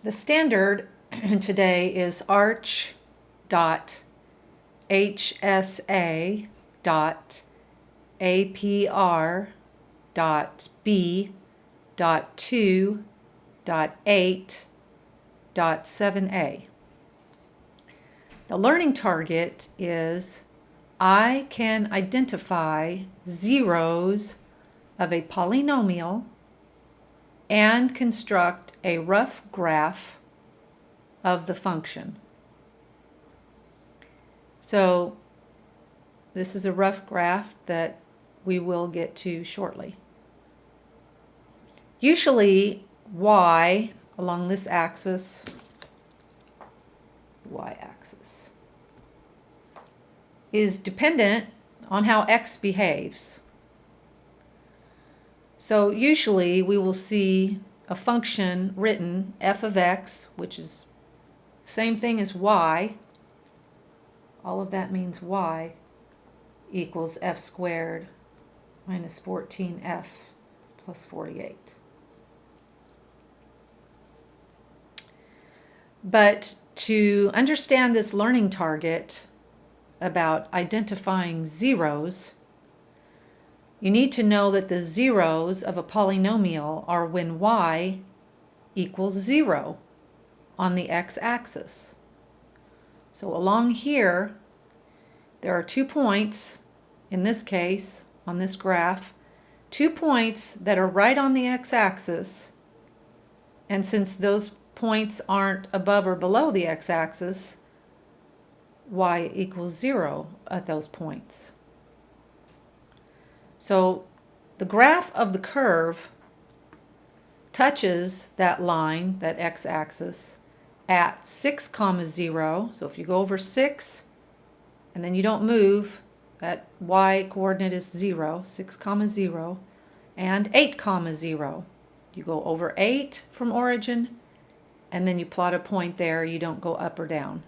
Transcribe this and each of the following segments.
The standard today is ARCH.HSA.APR.B.2.8.7a. The learning target is I can identify zeros of a polynomial and construct a rough graph of the function. So this is a rough graph that we will get to shortly. Usually y along this axis, y-axis, is dependent on how x behaves. So usually we will see a function written f of x, which is the same thing as y. All of that means y equals f squared minus 14f plus 48. But to understand this learning target about identifying zeros, you need to know that the zeros of a polynomial are when y equals 0 on the x-axis. So along here, there are 2 points, in this case, on this graph, 2 points that are right on the x-axis, and since those points aren't above or below the x-axis, y equals 0 at those points. So the graph of the curve touches that line, that x-axis, at 6, 0. So if you go over 6 and then you don't move, that y coordinate is 0, 6, 0, and 8, 0. You go over 8 from origin and then you plot a point there, you don't go up or down.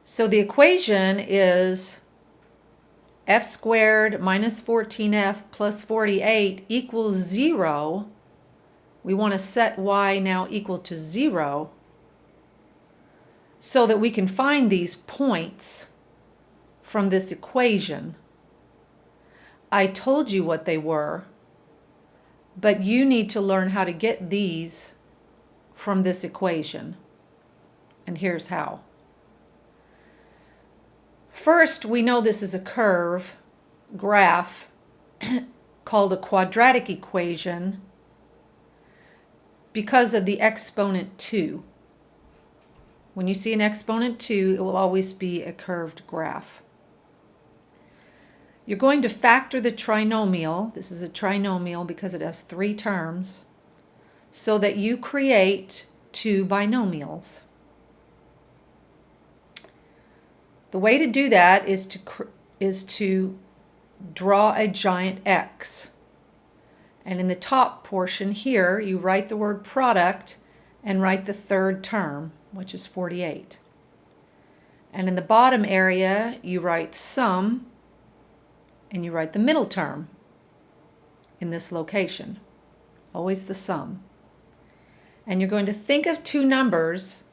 So the equation is f squared minus 14f plus 48 equals 0. We want to set y now equal to 0 so that we can find these points from this equation. I told you what they were, but you need to learn how to get these from this equation. And here's how. First, we know this is a curve, graph, called a quadratic equation because of the exponent 2. When you see an exponent 2, it will always be a curved graph. You're going to factor the trinomial. This is a trinomial because it has 3 terms, so that you create 2 binomials. The way to do that is to draw a giant X. And in the top portion here, you write the word product and write the 3rd term, which is 48. And in the bottom area, you write sum, and you write the middle term in this location. Always the sum. And you're going to think of 2 numbers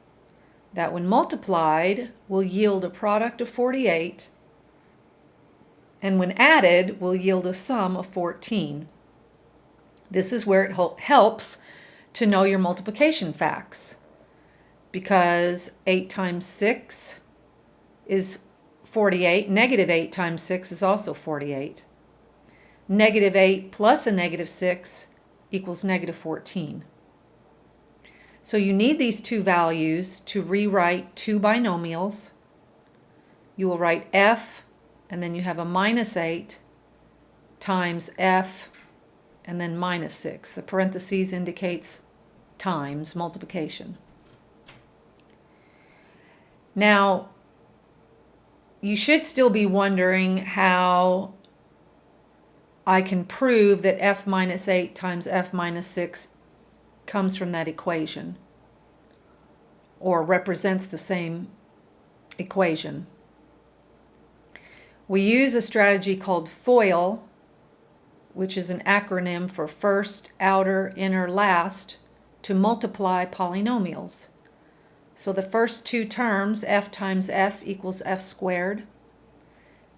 that when multiplied will yield a product of 48, and when added will yield a sum of 14. This is where it helps to know your multiplication facts, because 8 times 6 is 48. Negative 8 times 6 is also 48. Negative 8 plus a negative 6 equals negative 14. So you need these 2 values to rewrite 2 binomials. You will write f, and then you have a minus 8 times f, and then minus 6. The parentheses indicates times, multiplication. Now, you should still be wondering how I can prove that f minus 8 times f minus 6 comes from that equation, or represents the same equation. We use a strategy called FOIL. which is an acronym for first, outer, inner, last, to multiply polynomials. So the first two terms, f times f equals f squared.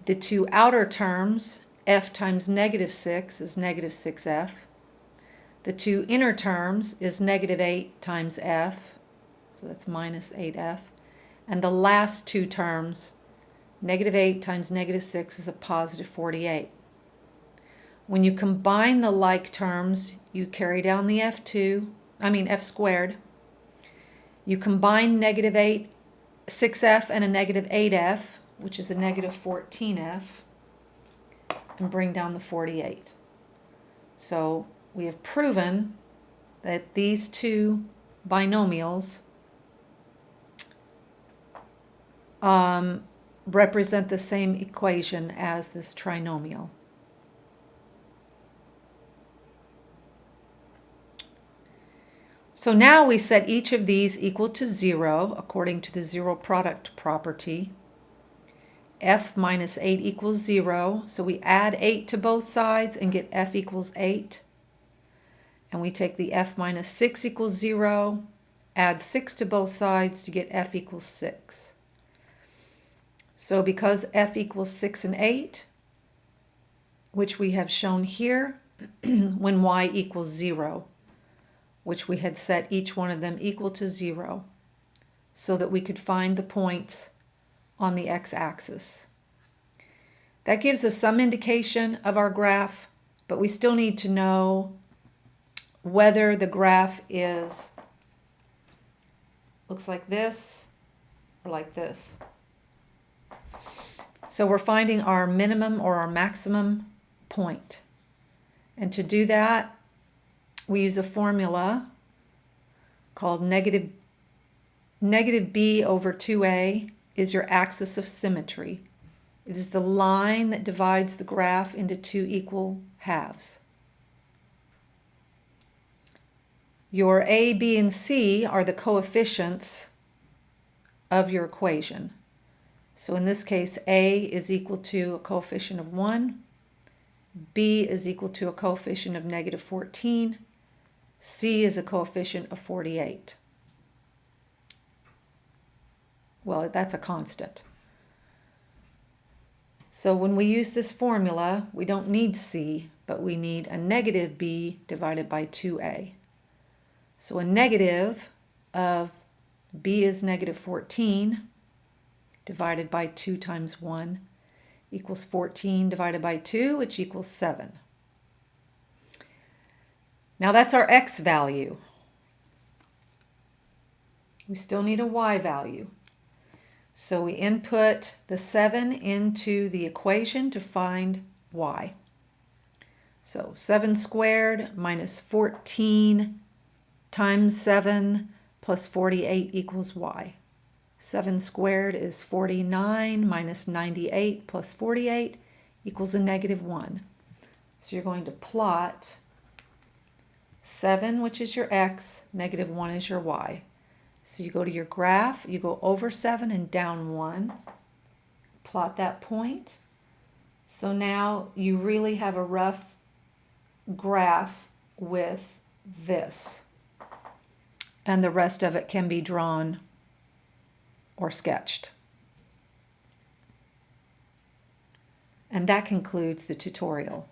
The two outer terms, f times negative 6 is negative 6f. The two inner terms is negative 8 times f, so that's minus 8f. And the last two terms, negative 8 times negative 6 is a positive 48. When you combine the like terms, you carry down the f squared. You combine negative 6f and a negative 8f, which is a negative 14f, and bring down the 48. So we have proven that these two binomials represent the same equation as this trinomial. So now we set each of these equal to 0 according to the zero product property. F minus 8 equals 0, so we add 8 to both sides and get f equals 8. And we take the f minus 6 equals 0, add 6 to both sides to get f equals 6. So because f equals 6 and 8, which we have shown here, when y equals 0, which we had set each one of them equal to 0, so that we could find the points on the x-axis. That gives us some indication of our graph, but we still need to know whether the graph looks like this or like this. So we're finding our minimum or our maximum point. And to do that, we use a formula called negative b over 2a is your axis of symmetry. It is the line that divides the graph into two equal halves. Your a, b, and c are the coefficients of your equation. So in this case, a is equal to a coefficient of 1, b is equal to a coefficient of negative 14, c is a coefficient of 48. Well, that's a constant. So when we use this formula, we don't need c, but we need a negative b divided by 2a. So a negative of b is negative 14 divided by 2 times 1 equals 14 divided by 2, which equals 7. Now that's our x value. We still need a y value. So we input the 7 into the equation to find y. So 7 squared minus 14 times 7 plus 48 equals y. 7 squared is 49 minus 98 plus 48 equals a negative 1. So you're going to plot 7, which is your x, negative 1 is your y. So you go to your graph, you go over 7 and down 1, plot that point. So now you really have a rough graph with this. And the rest of it can be drawn or sketched. And that concludes the tutorial.